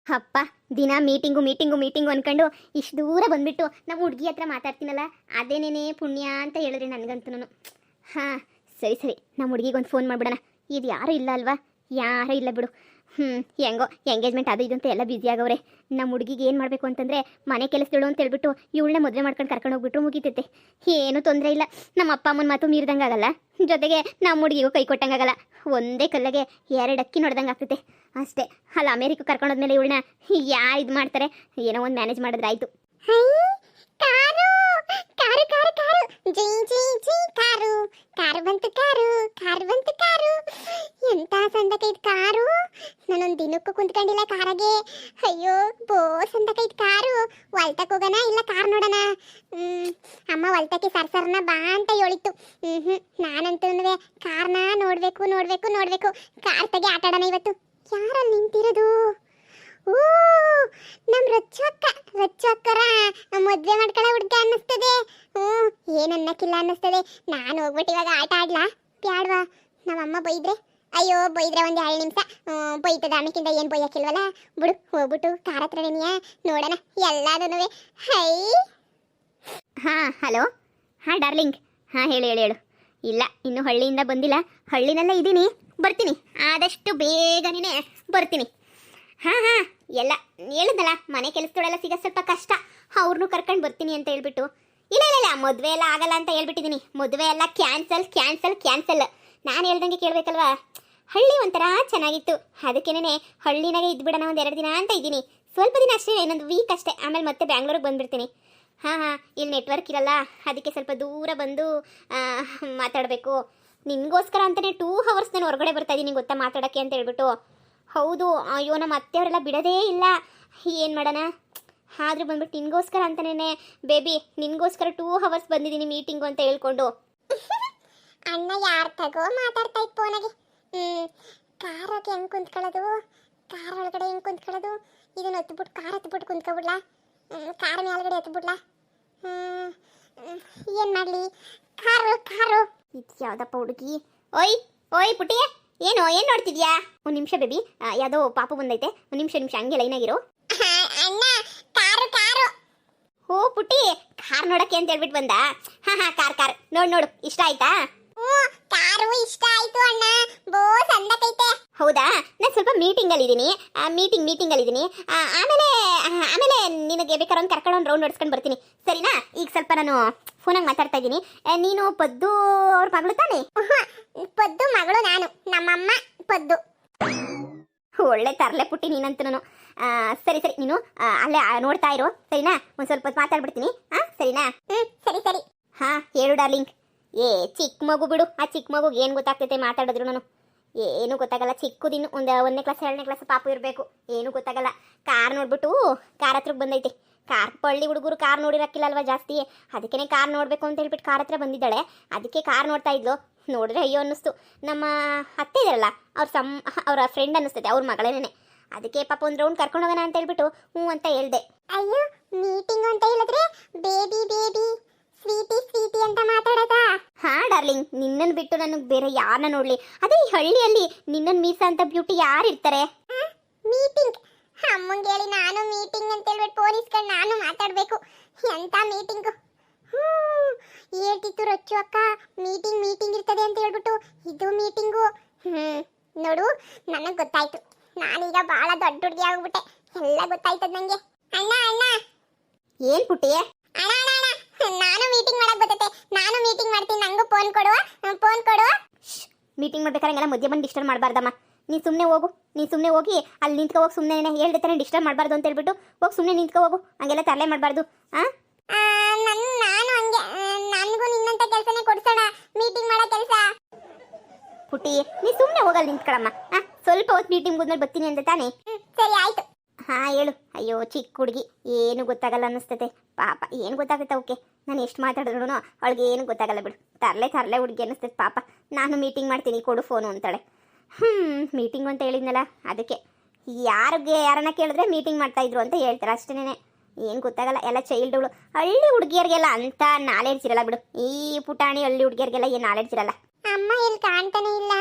ಅಪ್ಪ ದಿನ meeting meeting meeting ಅನ್ಕೊಂಡು ಇಷ್ಟು ದೂರ ಬಂದ್ಬಿಟ್ಟು ನಮ್ಮ ಹುಡುಗಿ ಹತ್ರ ಮಾತಾಡ್ತೀನಲ್ಲ ಅದೇನೇನೇ ಪುಣ್ಯ ಅಂತ ಹೇಳಿದ್ರೆ ನನಗಂತೂ. ಹಾಂ ಸರಿ ಸರಿ, ನಮ್ಮ ಹುಡುಗಿಗೊಂದು ಫೋನ್ ಮಾಡಿಬಿಡೋಣ. ಇದು ಯಾರೂ ಇಲ್ಲ ಅಲ್ವಾ? ಯಾರೂ ಇಲ್ಲ ಬಿಡು. ಹೆಂಗೋ ಎಂಗೇಜ್ಮೆಂಟ್ ಅದು ಇದು ಅಂತ ಎಲ್ಲ ಬ್ಯುಸಿ ಆಗವ್ರೆ. ನಮ್ಮ ಹುಡುಗಿಗೆ ಏನು ಮಾಡಬೇಕು ಅಂತಂದರೆ ಮನೆ ಕೆಲಸದಳು ಅಂತ ಹೇಳ್ಬಿಟ್ಟು ಇವಳನ್ನೇ ಮದುವೆ ಮಾಡ್ಕೊಂಡು ಕರ್ಕೊಂಡು ಹೋಗ್ಬಿಟ್ರು ಮುಗಿತೈತೆ. ಏನೂ ತೊಂದರೆ ಇಲ್ಲ. ನಮ್ಮ ಅಪ್ಪ ಅಮ್ಮನ ಮಾತು ಮೀರ್ದಂಗೆ ಆಗಲ್ಲ, ಜೊತೆಗೆ ನಮ್ಮ ಹುಡುಗಿಗೂ ಕೈ ಕೊಟ್ಟಂಗಾಗಲ್ಲ. ಒಂದೇ ಕಲ್ಲಿಗೆ ಎರಡು ಅಕ್ಕಿ ನೋಡ್ದಂಗೆ ಆಗ್ತೈತೆ ಅಷ್ಟೇ. ಅಲ್ಲ ಅಮೇರಿಕ ಕರ್ಕೊಂಡೋದ್ಮೇಲೆ ಇವಳನ್ನ ಇದು ಮಾಡ್ತಾರೆ, ಏನೋ ಒಂದು ಮ್ಯಾನೇಜ್ ಮಾಡಿದ್ರೆ ಆಯಿತು. ಕಾರು ಕಾರು ಕಾರು ಕಾರು ಜೈ ಜೈ ಜೈ ಕಾರು ಕಾರು ಬಂತು ಕಾರು ಕಾರು ಬಂತು ಕಾರು. ಎಂತ ಸಂದಕೈತ್ ಕಾರು. ನಾನೊಂದು ದಿನಕ್ಕೂ ಕುಂತ್ಕೊಂಡಿಲ್ಲ ಕಾರಾಗೆ. ಅಯ್ಯೋ ಬೋ ಸಂದಕೈತ್ ಕಾರು. ಹೊಲ್ತಕ್ಕೆ ಹೋಗೋಣ ಇಲ್ಲ ಕಾರ್ ನೋಡೋಣ? ಅಮ್ಮ ಹೊಲ್ತಕ್ಕೆ ಸರ್ಸರ್ನ ಬಾ ಅಂತ ಹೇಳಿತ್ತು. ನಾನಂತೂ ಕಾರ್ನ ನೋಡ್ಬೇಕು ನೋಡ್ಬೇಕು ನೋಡ್ಬೇಕು. ಕಾರ್ ತೆಗೆ ಆಟ ಆಡೋಣ ಇವತ್ತು. ಯಾರಲ್ಲಿ ನಿಂತಿರೋದು? ಓ ನಮ್ ರಚ್ಚಕ್ಕರ ಮದ್ವೆ ಮಾಡ್ಕೊಳ್ಳೋ ಹುಡ್ಗ ಅನ್ನಿಸ್ತದೆ. ಏನನ್ನಕ್ಕಿಲ್ಲ ಅನ್ನಿಸ್ತದೆ. ನಾನು ಹೋಗ್ಬಿಟ್ಟು ಇವಾಗ ಆಟ ಆಡ್ಲಾ ಬ್ಯಾಡ್ವಾ? ನಮ್ಮಮ್ಮ ಬೈದ್ರೆ, ಅಯ್ಯೋ ಬೈದ್ರೆ ಒಂದು 2 ನಿಮಿಷ ಬೈತದ, ಆಮೇಕಿಂದ ಏನು ಬೈಯಕ್ಕಿಲ್ವಲ್ಲ ಬಿಡು. ಹೋಗ್ಬಿಟ್ಟು ಕಾರ ಹತ್ರ ನೋಡೋಣ ಎಲ್ಲಾನು. ಹೈ ಹಾಂ ಹಲೋ. ಹಾಂ ಡಾರ್ಲಿಂಗ್. ಹಾಂ ಹೇಳು ಹೇಳು ಹೇಳು. ಇಲ್ಲ ಇನ್ನೂ ಹಳ್ಳಿಯಿಂದ ಬಂದಿಲ್ಲ, ಹಳ್ಳಿನಲ್ಲೇ ಇದ್ದೀನಿ. ಬರ್ತೀನಿ, ಆದಷ್ಟು ಬೇಗನೇ ಬರ್ತೀನಿ. ಹಾಂ ಹಾಂ ಎಲ್ಲ ಹೇಳಿದ್ನಲ್ಲ, ಮನೆ ಕೆಲಸದೊಳೆಲ್ಲ ಸಿಗೋದು ಸ್ವಲ್ಪ ಕಷ್ಟ. ಅವ್ರನ್ನೂ ಕರ್ಕೊಂಡು ಬರ್ತೀನಿ ಅಂತ ಹೇಳ್ಬಿಟ್ಟು. ಇಲ್ಲ ಇಲ್ಲ ಇಲ್ಲ, ಮದುವೆ ಎಲ್ಲ ಆಗಲ್ಲ ಅಂತ ಹೇಳ್ಬಿಟ್ಟಿದ್ದೀನಿ. ಮದುವೆ ಎಲ್ಲ ಕ್ಯಾನ್ಸಲ್ ಕ್ಯಾನ್ಸಲ್ ಕ್ಯಾನ್ಸಲ್. ನಾನು ಹೇಳ್ದಂಗೆ ಕೇಳಬೇಕಲ್ವಾ? ಹಳ್ಳಿ ಒಂಥರ ಚೆನ್ನಾಗಿತ್ತು, ಅದಕ್ಕೇನೆ ಹಳ್ಳಿನಾಗೆ ಇದ್ಬಿಡೋಣ ಒಂದು 2 ದಿನ ಅಂತ ಇದ್ದೀನಿ. ಸ್ವಲ್ಪ ದಿನ ಅಷ್ಟೇ, ಇನ್ನೊಂದು ವೀಕ್ ಅಷ್ಟೇ, ಆಮೇಲೆ ಮತ್ತೆ ಬ್ಯಾಂಗ್ಳೂರಿಗೆ ಬಂದುಬಿಡ್ತೀನಿ. ಹಾಂ ಹಾಂ, ಇಲ್ಲಿ ನೆಟ್ವರ್ಕ್ ಇರಲ್ಲ, ಅದಕ್ಕೆ ಸ್ವಲ್ಪ ದೂರ ಬಂದು ಮಾತಾಡಬೇಕು. ನಿನಗೋಸ್ಕರ ಅಂತಲೇ 2 ಅವರ್ಸ್ ನಾನು ಹೊರಗಡೆ ಬರ್ತಾಯಿದ್ದೀನಿ ಗೊತ್ತಾ ಮಾತಾಡೋಕ್ಕೆ ಅಂತ ಹೇಳ್ಬಿಟ್ಟು. ಹೌದು, ಅಯ್ಯೋ ನಮ್ಮ ಅತ್ತೆಯವರೆಲ್ಲ ಬಿಡೋದೇ ಇಲ್ಲ. ಏನು ಮಾಡೋಣ? ಆದರೂ ಬಂದ್ಬಿಟ್ಟು ನಿನಗೋಸ್ಕರ ಅಂತಲೇ ಬೇಬಿ, ನಿನಗೋಸ್ಕರ 2 ಅವರ್ಸ್ ಬಂದಿದ್ದೀನಿ ಮೀಟಿಂಗು ಅಂತ ಹೇಳ್ಕೊಂಡು. ಅಣ್ಣ ಯಾರು ತಗೋ ಮಾತಾಡ್ತಾ ಇತ್ತು ಫೋನಾಗೆ. ಕಾರಾಗೆ ಹೆಂಗೆ ಕುಂತ್ಕೊಳ್ಳೋದು? ಕಾರ್ ಒಳಗಡೆ ಹೆಂಗೆ ಕುಂತ್ಕೊಳ್ಳೋದು? ಇದನ್ನು ಹತ್ಬಿಟ್ಟು ಕಾರ್ ಹತ್ಬಿಟ್ಟು ಕುಂತ್ಕೊಬಿಡ್ಲಾ? ಕಾರ್ ಮೇಲ್ಗಡೆ ಹತ್ಬಿಡ್ಲಾ? ಏನು ಮಾಡಲಿ? ಕಾರು ಕಾರು ಇದು ಯಾವುದಪ್ಪ ಹುಡುಗಿ? ಓಯ್ ಓಯ್ ಪುಟಿ, ಏನು ನೋಡ್ತಿದ್ಯಾ? ಒಂದು ನಿಮಿಷ ಬೇಬಿ, ಯಾವುದೋ ಪಾಪು ಬಂದೈತೆ. ಒಂದು ನಿಮಿಷ ಹಂಗೆ ಲೈನಾಗಿರು. ಅಣ್ಣ ಕಾರು ಕಾರು. ಓ ಪುಟಿ, ಕಾರ್ ನೋಡಕ್ಕೆ ಅಂತ ಹೇಳ್ಬಿಟ್ಟು ಬಂದ? ಹಾಂ ಹಾಂ, ಕಾರ್ ನೋಡು ಇಷ್ಟ ಆಯ್ತಾ? ಕಾರು ಇಷ್ಟ ಆಯ್ತು ಅಣ್ಣ, ಬೋ ಸಂದಕೈತೆ. ಹೌದಾ? ನಾನು ಸ್ವಲ್ಪ ಮೀಟಿಂಗಲ್ಲಿದ್ದೀನಿ, ಮೀಟಿಂಗಲ್ಲಿದ್ದೀನಿ. ಆಮೇಲೆ ನಿನಗೆ ಬೇಕಾದ್ರೆ ಒಂದು ಕರ್ಕೊಂಡು ಒಂದು ರೌಂಡ್ ಹೊಡ್ಸ್ಕೊಂಡು ಬರ್ತೀನಿ, ಸರಿನಾ? ಈಗ ಸ್ವಲ್ಪ ನಾನು ಫೋನಾಗಿ ಮಾತಾಡ್ತಾ ಇದ್ದೀನಿ. ನೀನು ಪದ್ದು ಅವ್ರ ಮಗಳು ತಾನೆ? ಪದ್ದು ಮಗಳು ನಾನು, ನಮ್ಮಮ್ಮ ಪದ್ದು. ಒಳ್ಳೆ ತರಲೆ ಪುಟ್ಟಿ ನೀನಂತೂ. ಸರಿ ಸರಿ, ನೀನು ಅಲ್ಲೇ ನೋಡ್ತಾ ಇರು, ಸರಿನಾ? ಒಂದು ಸ್ವಲ್ಪ ಹೊತ್ತು ಮಾತಾಡ್ಬಿಡ್ತೀನಿ. ಹಾಂ ಸರಿನಾ? ಸರಿ ಸರಿ. ಹಾಂ ಹೇಳು ಡಾರ್ಲಿಂಗ್. ಚಿಕ್ಕ ಮಗು ಬಿಡು, ಆ ಚಿಕ್ಕ ಮಗುಗೆ ಏನು ಗೊತ್ತಾಗ್ತೈತೆ ಮಾತಾಡಿದ್ರು. ನಾನು ಏನೂ ಗೊತ್ತಾಗಲ್ಲ, ಚಿಕ್ಕದಿನ್ನು ಒಂದು 1ನೇ ಕ್ಲಾಸ್ 2ನೇ ಕ್ಲಾಸ್ ಪಾಪು ಇರಬೇಕು, ಏನೂ ಗೊತ್ತಾಗಲ್ಲ. ಕಾರ್ ನೋಡ್ಬಿಟ್ಟು ಕಾರ್ ಹತ್ರಕ್ಕೆ ಬಂದೈತೆ. ಕಾರ್ ಪಳ್ಳಿ ಹುಡುಗರು ಕಾರ್ ನೋಡಿರಕ್ಕಿಲ್ಲ ಅಲ್ವಾ ಜಾಸ್ತಿ, ಅದಕ್ಕೇ ಕಾರ್ ನೋಡಬೇಕು ಅಂತ ಹೇಳ್ಬಿಟ್ಟು ಕಾರ್ ಹತ್ರ ಬಂದಿದ್ದಾಳೆ. ಅದಕ್ಕೆ ಕಾರ್ ನೋಡ್ತಾ ಇದ್ಲು. ನೋಡಿದ್ರೆ ಅಯ್ಯೋ ಅನ್ನಿಸ್ತು. ನಮ್ಮ ಅತ್ತೆ ಇದಾರಲ್ಲ, ಅವರ ಫ್ರೆಂಡ್ ಅನ್ನಿಸ್ತೈತೆ, ಅವ್ರ ಮಗಳೇನೆ. ಅದಕ್ಕೆ ಪಾಪ ಒಂದು ರೌಂಡ್ ಕರ್ಕೊಂಡು ಹೋಗೋಣ ಅಂತ ಹೇಳ್ಬಿಟ್ಟು ಹ್ಞೂ ಅಂತ ಹೇಳ್ದೆ. ಅಯ್ಯೋ ಮೀಟಿಂಗ್ ಅಂತ ಹೇಳಿದ್ರೆ ಬೇಬಿ ಬೇಬಿ ಸ್ವೀಟಿ ಅಂತ ಮಾತಾಡೋದಾ? ಹಾಂ ಡಾರ್ಲಿಂಗ್, ನಿನ್ನನ್ನು ಬಿಟ್ಟು ನನಗೆ ಬೇರೆ ಯಾರನ್ನ ನೋಡಲಿ? ಅದೇ ಈ ಹಳ್ಳಿಯಲ್ಲಿ ನಿನ್ನನ್ನು ಮೀಸ ಅಂತ ಬ್ಯೂಟಿ ಯಾರು ಇರ್ತಾರೆ? ಮೀಟಿಂಗ್ ಅಮ್ಮಂಗೆ ಹೇಳಿ ನಾನು ಮೀಟಿಂಗ್ ಅಂತ ಹೇಳ್ಬಿಟ್ಟು ಫೋನ್ ಇಸ್ಕೊಂಡು ನಾನು ಮಾತಾಡಬೇಕು. ಎಂತ ಮೀಟಿಂಗು? ಹೇಳ್ತಿತ್ತು ರಚ್ಚು ಅಕ್ಕ, ಮೀಟಿಂಗ್ ಇರ್ತದೆ ಅಂತ ಹೇಳ್ಬಿಟ್ಟು. ಇದು ಮೀಟಿಂಗು? ನೋಡು, ನನಗೆ ಗೊತ್ತಾಯ್ತು. ನಾನೀಗ ಭಾಳ ದೊಡ್ಡ ಹುಡುಗಿ ಆಗ್ಬಿಟ್ಟೆ, ಎಲ್ಲ ಗೊತ್ತಾಯ್ತದ ನನಗೆ. ಅಣ್ಣ ಏನು ಪುಟ್ಟಿ? ಅಣ್ಣ ನಾನು ಮೀಟಿಂಗ್ ಮಾಡಕ್ ಬರ್ತೈತೆ, ನಾನು ಮೀಟಿಂಗ್ ಮಾಡ್ತೀನಿ, ನಂಗೂ ಫೋನ್ ಕೊಡುವ. ಮೀಟಿಂಗ್ ಮಾಡ್ಬೇಕಾದ್ರೆ ಮಧ್ಯೆ ಬಂದು ಡಿಸ್ಟರ್ಬ್ ಮಾಡಬಾರ್ದಮ್ಮ. ನೀನು ಸುಮ್ಮನೆ ಹೋಗಿ ಅಲ್ಲಿ ನಿಂತ್ಕೊ ಹೋಗಿ. ಸುಮ್ಮನೆ ಹೇಳ್ತಾನೆ ಡಿಸ್ಟರ್ಬ್ ಮಾಡಬಾರ್ದು ಅಂತ ಹೇಳ್ಬಿಟ್ಟು ಹೋಗಿ ಸುಮ್ಮನೆ ನಿಂತ್ಕೊ ಹೋಗು. ಹಂಗೆಲ್ಲ ತರಲೆ ಮಾಡಬಾರ್ದು. ನಾನು ಹಂಗೆ, ನನಗೂ ನಿನ್ನಂತ ಕೆಲಸನೇ ಕೊಡ್ಸೋಣ, ಮೀಟಿಂಗ್ ಮಾಡೋ ಕೆಲಸ. ಪುಟ್ಟಿ ನೀ ಸುಮ್ಮನೆ ಹೋಗಲ್ಲ ನಿಂತ್ಕೊಳಮ್ಮ. ಸ್ವಲ್ಪ ಹೊತ್ತು ಮೀಟಿಂಗ್ ಮುಗಿದ್ಮೇಲೆ ಬರ್ತೀನಿ ಅಂತ ತಾನೇ? ಸರಿ ಆಯ್ತು. ಹಾಂ ಹೇಳು. ಅಯ್ಯೋ ಚಿಕ್ಕ ಹುಡುಗಿ, ಏನು ಗೊತ್ತಾಗಲ್ಲ ಅನ್ನಿಸ್ತೈತೆ ಪಾಪ. ಏನು ಗೊತ್ತಾಗುತ್ತೆ ಅವಕ್ಕೆ? ನಾನು ಎಷ್ಟು ಮಾತಾಡಿದ್ರು ಅವಳಿಗೆ ಏನು ಗೊತ್ತಾಗಲ್ಲ ಬಿಡು. ತರಲೆ ಹುಡುಗಿ ಅನ್ನಿಸ್ತೈತೆ ಪಾಪ. ನಾನು ಮೀಟಿಂಗ್ ಮಾಡ್ತೀನಿ, ಕೊಡು ಫೋನು ಅಂತಾಳೆ. ಮೀಟಿಂಗು ಅಂತ ಹೇಳಿದ್ನಲ್ಲ, ಅದಕ್ಕೆ ಯಾರನ್ನ ಕೇಳಿದ್ರೆ ಮೀಟಿಂಗ್ ಮಾಡ್ತಾಯಿದ್ರು ಅಂತ ಹೇಳ್ತಾರೆ ಅಷ್ಟೇನೆ. ಏನು ಗೊತ್ತಾಗಲ್ಲ, ಎಲ್ಲ ಚೈಲ್ಡ್ಗಳು. ಹಳ್ಳಿ ಹುಡುಗಿಯರಿಗೆಲ್ಲ ಅಂತ ನಾಲೆಡ್ಜ್ ಇರಲ್ಲ ಬಿಡು. ಈ ಪುಟಾಣಿ ಹಳ್ಳಿ ಹುಡುಗಿಯರಿಗೆಲ್ಲ ಏನು ನಾಲೆಡ್ಜ್ ಇರಲ್ಲ. ಅಮ್ಮ ಇಲ್ಲಿ ಕಾಣ್ತಾನೆ ಇಲ್ಲ.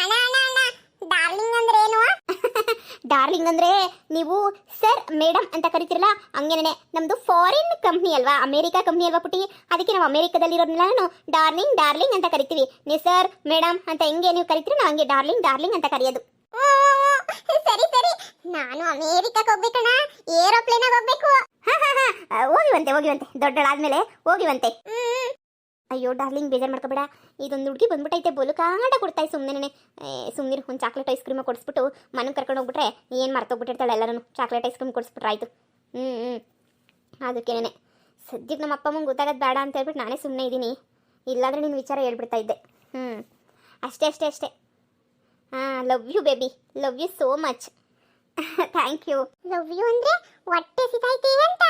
ಅಣ್ಣ ಡಾರ್ಲಿಂಗ್ ಅಂದ್ರೆ ಏನು? ಡಾರ್ಲಿಂಗ್ ಅಂದರೆ ನೀವು ಸರ್ ಮೇಡಮ್ ಅಂತ ಕರಿತಿರಲ್ಲ ಹಂಗೇನೆ. ನಮ್ಮದು ಫಾರಿನ್ ಕಂಪ್ನಿ ಅಲ್ವಾ, ಅಮೇರಿಕಾ ಕಂಪ್ನಿ ಅಲ್ವಾ ಪುಟಿ, ಅದಕ್ಕೆ ನಾವು ಅಮೇರಿಕಾದಲ್ಲಿರೋದ್ರಲ್ಲ ನಾನು ಡಾರ್ಲಿಂಗ್ ಡಾರ್ಲಿಂಗ್ ಅಂತ ಕರಿತೀವಿ. ನೀವು ಸರ್ ಮೇಡಮ್ ಅಂತ ಹೆಂಗೆ ನೀವು ಕರಿತೀರಿ, ನಾವು ಹಂಗೆ ಡಾರ್ಲಿಂಗ್ ಡಾರ್ಲಿಂಗ್ ಅಂತ ಕರೆಯೋದು. ಸರಿ ಸರಿ, ನಾನು ಅಮೇರಿಕಕ್ಕೆ ಹೋಗ್ಬೇಕಣ್ಣ, ಏರೋಪ್ಲೇನಾಗ ಹೋಗ್ಬೇಕು. ಹೋಗಿವಂತೆ ಹೋಗಿವಂತೆ, ದೊಡ್ಡಳಾದ್ಮೇಲೆ ಹೋಗಿವಂತೆ. ಅಯ್ಯೋ ಡಾರ್ಲಿಂಗ್ ಬೇಜಾರು ಮಾಡ್ಕೋಬೇಡ, ಇದೊಂದು ಹುಡುಗಿ ಬಂದ್ಬಿಟ್ಟೈತೆ, ಬೋಲು ಕಾಂಡ ಕೊಡ್ತಾಯಿ ಸುಮ್ಮನೆ. ಸುಮ್ಮನೆ ಒಂದು ಚಾಕ್ಲೇಟ್ ಐಸ್ ಕ್ರೀಮ್ ಕೊಡಿಸ್ಬಿಟ್ಟು ಮನೆಗೆ ಕರ್ಕೊಂಡು ಹೋಗ್ಬಿಟ್ರೆ ಏನು ಮರ್ತೋಗ್ಬಿಟ್ಟಿರ್ತಾಳೆ ಎಲ್ಲರೂ. ಚಾಕ್ಲೇಟ್ ಐಸ್ ಕ್ರೀಮ್ ಕೊಡಿಸ್ಬಿಟ್ರೆ ಆಯಿತು. ಅದಕ್ಕೇನೆ ಸದ್ಯಕ್ಕೆ ನಮ್ಮ ಅಪ್ಪ ಅಮ್ಮಂಗೆ ಗೊತ್ತಾಗೋದು ಬೇಡ ಅಂತ ಹೇಳ್ಬಿಟ್ಟು ನಾನೇ ಸುಮ್ಮನೆ ಇದ್ದೀನಿ. ಇಲ್ಲಾಂದರೆ ನಿನ್ನ ವಿಚಾರ ಹೇಳ್ಬಿಡ್ತಾ ಇದ್ದೆ. ಅಷ್ಟೇ ಅಷ್ಟೇ ಅಷ್ಟೇ. Love you baby, love you so much. Thank you. Love you ಅಂದ್ರೆ ಹೊಟ್ಟೆ ಸಿತಾಯ್ತೆ ಅಂತ,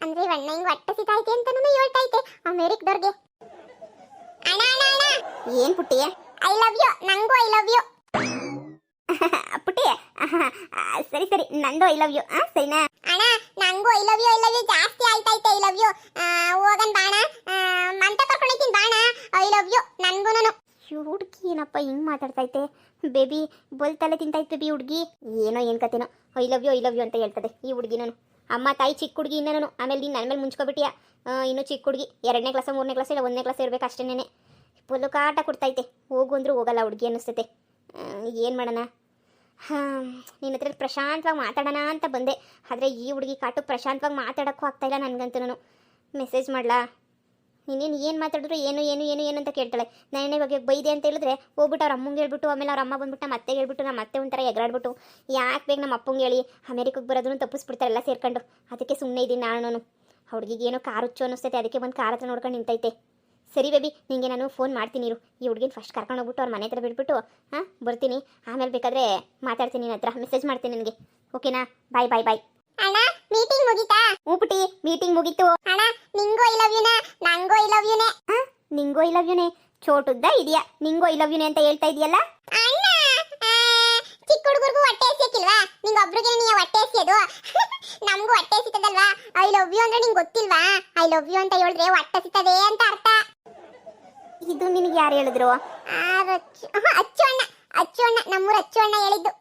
ಅಂದ್ರೆ ಅಣ್ಣ ಹಿಂಗ್ ಹೊಟ್ಟೆ ಸಿತಾಯ್ತೆ ಅಂತಾನು ಹೇಳ್ತೈತೆ ಅಮೇರಿಕದವ್ರಿಗೆ. ಅಣ್ಣ ಅಣ್ಣ ಅಣ್ಣ, ಏನು ಪುಟ್ಟಿ? ಐ ಲವ್ ಯು, ನಂಗೂ ಐ ಲವ್ ಯು. ಪುಟ್ಟಿ ಸರಿ ಸರಿ, ನಂದು ಐ ಲವ್ ಯು. ಸರಿನಾ ಅಣ್ಣ, ನಂಗೂ ಐ ಲವ್ ಯು ಜಾಸ್ತಿ ಆಯ್ತೈತೆ. ಐ ಲವ್ ಯು ಹೋಗನ್ ಬಾಣ, ಮಂತ ಕರ್ಕೊಂಡೈತೀನಿ ಬಾಣ. ಐ ಲವ್ ಯು ನನ್ಗೂನು. ಹುಡುಗಿ ಏನಪ್ಪ ಹಿಂಗೆ ಮಾತಾಡ್ತೈತೆ? ಬೇಬಿ ಬಲ್ತಲೆ ತಿಂತೈತೆ ಬೇಬಿ ಹುಡುಗಿ. ಏನೋ ಏನು ಕತೆನೋ ಐ ಲವ್ ಯು ಅಂತ ಹೇಳ್ತದೆ ಈ ಹುಡುಗಿನೂ. ಅಮ್ಮ ತಾಯಿ ಚಿಕ್ಕ ಹುಡುಗಿ ಇನ್ನೇನು, ಆಮೇಲೆ ನೀನು ನನ್ನ ಮೇಲೆ ಮುಂಚ್ಕೊಬಿಟ್ಟಿಯಾ. ಇನ್ನೂ ಚಿಕ್ಕ ಹುಡುಗಿ, 2ನೇ ಕ್ಲಾಸ 3ನೇ ಕ್ಲಾಸ್ ಇಲ್ಲ 1ನೇ ಕ್ಲಾಸ್ ಇರಬೇಕು ಅಷ್ಟೇನೆ. ಫುಲ್ಲು ಕಾಟ ಕೊಡ್ತೈತೆ, ಹೋಗು ಅಂದರೂ ಹೋಗಲ್ಲ ಹುಡುಗಿ ಅನ್ನಿಸ್ತೈತೆ. ಏನು ಮಾಡೋಣ? ನಿನ್ನ ಹತ್ರ ಪ್ರಶಾಂತವಾಗಿ ಮಾತಾಡೋಣ ಅಂತ ಬಂದೆ, ಆದರೆ ಈ ಹುಡುಗಿ ಕಾಟು ಪ್ರಶಾಂತವಾಗಿ ಮಾತಾಡೋಕ್ಕೂ ಆಗ್ತಾಯಿಲ್ಲ ನನಗಂತೂ. ನಾನು ಮೆಸೇಜ್ ಮಾಡಲಾ? ಇನ್ನೇನು ಏನು ಮಾತಾಡಿದ್ರು ಏನು ಏನು ಏನು ಏನು ಅಂತ ಕೇಳ್ತಾಳೆ. ನಾನೇ ಇವಾಗ ಬೈದೆ ಅಂತ ಹೇಳಿದ್ರೆ ಹೋಗ್ಬಿಟ್ಟು ಅವ್ರ ಅಮ್ಮಂಗೆ ಹೇಳ್ಬಿಟ್ಟು, ಆಮೇಲೆ ಅವ್ರ ಅಮ್ಮ ಬಂದ್ಬಿಟ್ಟು ನಮ್ಮ ಅತ್ತೆಗೆ ಹೇಳ್ಬಿಟ್ಟು, ನಮ್ಮ ಅತ್ತೆ ಒಂಥರ ಎಗರಾಡ್ಬಿಟ್ಟು ಯಾಕೆ ಬೇಕು ನಮ್ಮ ಅಪ್ಪಂಗೆ ಹೇಳಿ ಅಮೇರಿಕಕ್ಕೆ ಬರೋದನ್ನು ತಪ್ಪಿಸ್ಬಿಡ್ತಾರೆ ಎಲ್ಲ ಸೇರ್ಕೊಂಡು. ಅದಕ್ಕೆ ಸುಮ್ಮನೆ ಇದ್ದೀನಿ ನಾನು. ಹುಡುಗಿಗೆ ಏನೋ ಕಾರು ಹುಚ್ಚು ಅನ್ನಿಸ್ತೈತೆ, ಅದಕ್ಕೆ ಬಂದು ಕಾರ್ ಹತ್ರ ನೋಡ್ಕೊಂಡು ನಿಂತೈತೆ. ಸರಿ ಬೇಬಿ, ನಿಮಗೆ ನಾನು ಫೋನ್ ಮಾಡ್ತೀನಿ ಇರು. ಈ ಹುಡುಗಿನ ಫಸ್ಟ್ ಕರ್ಕೊಂಡು ಹೋಗ್ಬಿಟ್ಟು ಅವ್ರ ಮನೆ ಹತ್ರ ಬಿಟ್ಬಿಟ್ಟು ಬರ್ತೀನಿ. ಆಮೇಲೆ ಬೇಕಾದರೆ ಮಾತಾಡ್ತೀನಿ, ನಿನ್ನ ಹತ್ರ ಮೆಸೇಜ್ ಮಾಡ್ತೀನಿ ನನಗೆ. ಓಕೆನಾ? ಬಾಯ್ ಬಾಯ್ ಬಾಯ್. ಅಣ್ಣ ಮೀಟಿಂಗ್ ಮುಗೀತಾ? ಪುಟಿ ಮೀಟಿಂಗ್ ಮುಗೀತು. ಅಣ್ಣ ನಿಂಗೂ ಐ ಲವ್ ಯುನೇ, ನಂಗೂ ಐ ಲವ್ ಯುನೇ. ನಿಂಗೂ ಐ ಲವ್ ಯುನೇ? ಚೋಟುದ್ದ ಇದೆಯಾ ನಿಂಗೂ ಐ ಲವ್ ಯುನೇ ಅಂತ ಹೇಳ್ತಾ ಇದೆಯಲ್ಲ? ಅಣ್ಣ ಚಿಕ್ಕ ಹುಡುಗರಿಗೂ ಹೊಟ್ಟೆ ಎಸಿಯಕ್ಕಿಲ್ವಾ? ನಿಂಗೆ ಒಬ್ರಿಗೆ ನೀ ಹೊಟ್ಟೆ ಎಸಿಯೋದು, ನಮಗೂ ಹೊಟ್ಟೆ ಎಸಿತದಲ್ವಾ? ಐ ಲವ್ ಯು ಅಂದ್ರೆ ನಿಂಗೆ ಗೊತ್ತಿಲ್ವಾ? ಐ ಲವ್ ಯು ಅಂತ ಹೇಳಿದ್ರೆ ಹೊಟ್ಟೆ ಸಿಗ್ತದೆ ಅಂತ ಅರ್ಥ. ಇದು ನಿನಗೆ ಯಾರು ಹೇಳಿದ್ರು? ಅಚ್ಚು ಅಣ್ಣ ನಮ್ಮೂರ ಅಚ್ಚು ಅಣ್ಣ ಹೇಳಿದ್ದು.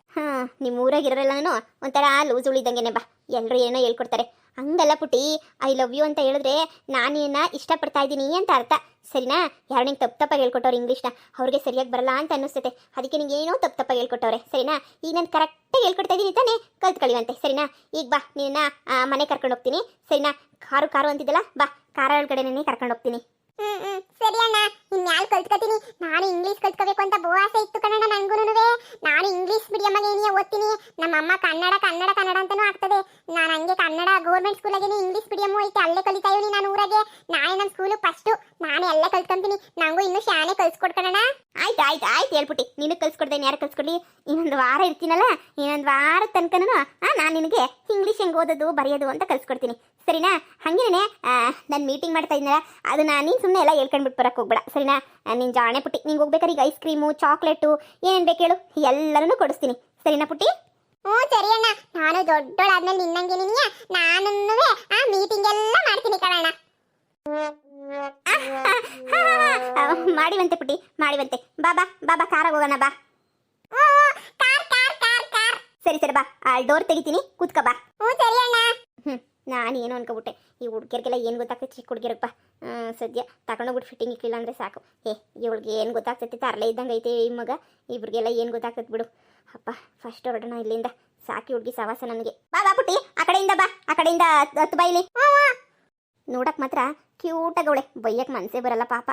ನಿಮ್ಮ ಊರಾಗಿರೋರೆಲ್ಲನೂ ಒಂಥರ ಲೂಸ್ ಉಳಿದಂಗೆನೆ ಬಾ, ಎಲ್ಲರೂ ಏನೋ ಹೇಳ್ಕೊಡ್ತಾರೆ. ಹಂಗಲ್ಲ ಪುಟಿ, ಐ ಲವ್ ಯು ಅಂತ ಹೇಳಿದ್ರೆ ನಾನೇನ ಇಷ್ಟಪಡ್ತಾ ಇದ್ದೀನಿ ಅಂತ ಅರ್ಥ. ಸರಿನಾ? ಯಾರು ನಿಂಗೆ ತಪ್ಪಾಗಿ ಹೇಳ್ಕೊಟ್ಟವ್ರು ಇಂಗ್ಲೀಷ್ನ, ಅವ್ರಿಗೆ ಸರಿಯಾಗಿ ಬರಲ್ಲ ಅಂತ ಅನ್ನಿಸ್ತೈತೆ, ಅದಕ್ಕೆ ನಿಂಗೆ ಏನೋ ತಪ್ಪಾಗಿ ಹೇಳ್ಕೊಟ್ಟವ್ರೆ. ಸರಿನಾ? ಈಗ ನಾನು ಕರೆಕ್ಟಾಗಿ ಹೇಳ್ಕೊಡ್ತಾ ಇದ್ದೀನಿ ತಾನೇ, ಕಲ್ತ್ಕೊಳ್ಳಿವಂತೆ. ಸರಿನಾ? ಈಗ ಬಾ, ನಿನ್ನ ಮನೆ ಕರ್ಕೊಂಡು ಹೋಗ್ತೀನಿ. ಸರಿನಾ? ಕಾರು ಅಂತಿದ್ದಲ್ಲ, ಬಾ ಕಾರ ಒಳಗಡೆನೇ ಕರ್ಕೊಂಡು ಹೋಗ್ತೀನಿ. ಸರಿ ಅಣ್ಣ, ಇನ್ಯಾಲ್ ಕಲ್ತ್ಕೊತೀನಿ. ನಾನು ಇಂಗ್ಲೀಷ್ ಕಲ್ತ್ಕೋಬೇಕು ಅಂತ ಬಹು ಆಸೆ ಇತ್ತು ಕಣಣ್ಣ ನನಗೂನುವೆ. ನಾನು ಇಂಗ್ಲೀಷ್ ಮೀಡಿಯಮ್ಗೆ ಏನೇ ಓದ್ತೀನಿ. ನಮ್ಮ ಅಮ್ಮ ಕನ್ನಡ ಕನ್ನಡ ಕನ್ನಡ ಅಂತಾನೂ ಆಗ್ತದೆ. ನಾನು ಹಂಗೆ ಕನ್ನಡ ಗೌರ್ಮೆಂಟ್ ಸ್ಕೂಲಾಗೇನೆ ಇಂಗ್ಲೀಷ್ ಮೀಡಿಯಮ್ಮು ಐತೆ, ಅಲ್ಲೇ ಕಲಿತಾ ಇವ್ನಿ ನಾನು ಊರಾಗೆ. ನಾಳೆ ನಮ್ಮ ಸ್ಕೂಲು ಫಸ್ಟು, ನಾನೇ ಅಲ್ಲೇ ಕಲ್ತ್ಕೊಂತೀನಿ. ನಂಗೂ ಇನ್ನೂ ಶಾನೆ ಕಲ್ಸ್ಕೊಡ್ಕಣ. ಆಯ್ತು ಆಯ್ತು ಆಯ್ತು ಹೇಳ್ಬಿಟ್ಟು ನಿನಗೆ ಕಲ್ಸ್ಕೊಡ್ದೇನೆ ಯಾರು ಕಲ್ಸ್ಕೊಡ್ಲಿ? ಇನ್ನೊಂದು ವಾರ ಇರ್ತೀನಲ್ಲ, ಇನ್ನೊಂದು ವಾರ ತನಕನೂ ನಾನು ನಿನಗೆ ಇಂಗ್ಲೀಷ್ ಹೆಂಗೆ ಓದೋದು ಬರೆಯೋದು ಅಂತ ಕಲ್ಸ್ಕೊಡ್ತೀನಿ. ಸರಿನಾ? ಹಾಗೇನೆ ನಾನು ಮೀಟಿಂಗ್ ಮಾಡ್ತಾ ಇದ್ದೀನಲ್ಲ, ಅದನ್ನ ನೀನು ಸುಮ್ಮನೆ ಎಲ್ಲ ಹೇಳ್ಕೊಂಡ್ಬಿಟ್ಟು ಬರೋಕ್ಕೆ ಹೋಗ್ಬೇಡ. ಸರಿನಾ? ನೀನು ಜಾಣೆ ಪುಟ್ಟಿ, ನಿಂಗೆ ಹೋಗ್ಬೇಕಾದ್ರೆ ಈಗ ಐಸ್ ಕ್ರೀಮು ಚಾಕ್ಲೇಟು ಏನೇನು ಬೇಕು ಹೇಳು, ಎಲ್ಲರೂ ಕೊಡಿಸ್ತೀನಿ. ಸರಿನಾ ಪುಟ್ಟಿ? ಸರಿ ಅಣ್ಣ, ನಾನು ದೊಡ್ಡೋಳಾದ್ಮೇಲೆ ನಿನ್ನಂಗೆ ನಿನಗೆ ನಾನು ಮೀಟಿಂಗ್ ಎಲ್ಲ ಮಾಡ್ತೀನಿ ಕಣಣ್ಣ. ಮಾಡಿವಂತೆ ಪುಟ್ಟಿ, ಮಾಡಿವಂತೆ. ಬಾಬಾ ಬಾಬಾ ಕಾರಾಗ ಹೋಗೋಣ ಬಾ. ಸರಿ ಸರಿ ಬಾ, ಡೋರ್ ತೆಗಿತೀನಿ, ಕೂತ್ಕೋ ಬಾ. ಸರಿ ಅಣ್ಣ. ನಾನು ಏನು ಅನ್ಕೋಬಿಟ್ಟೆ, ಈ ಹುಡುಗಿಯರಿಗೆಲ್ಲ ಏನು ಗೊತ್ತಾಗ್ತೈತೆ? ಚಿಕ್ಕ ಹುಡುಗಿರಪ್ಪ ಸದ್ಯ ತಗೊಂಡೋಗ್ಬಿಟ್ಟು ಫಿಟ್ಟಿಂಗ್ ಇಕ್ಕಿಲ್ಲ ಅಂದರೆ ಸಾಕು. ಇವಳಿಗೆ ಏನು ಗೊತ್ತಾಗ್ತೈತೆ? ತರಲೆ ಇದ್ದಂಗೆ ಐತೆ ಈ ಮಗ. ಇವ್ರಿಗೆಲ್ಲ ಏನು ಗೊತ್ತಾಗ್ತೈತೆ ಬಿಡು. ಅಪ್ಪ ಫಸ್ಟ್ ಹೊರಡೋಣ ಇಲ್ಲಿಂದ, ಸಾಕಿ ಹುಡುಗಿ ಸವಾಸ ನನಗೆ. ಬಾ ಬಾ ಪುಟ್ಟಿ, ಆ ಕಡೆಯಿಂದ ಬಾ, ಆ ಕಡೆಯಿಂದ ಹತ್ತು ಬಾಯಿಲಿ. ನೋಡಕ್ಕೆ ಮಾತ್ರ ಕ್ಯೂಟಾಗವಳೆ, ಬೈಯಕ್ಕೆ ಮನಸ್ಸೇ ಬರಲ್ಲ ಪಾಪ.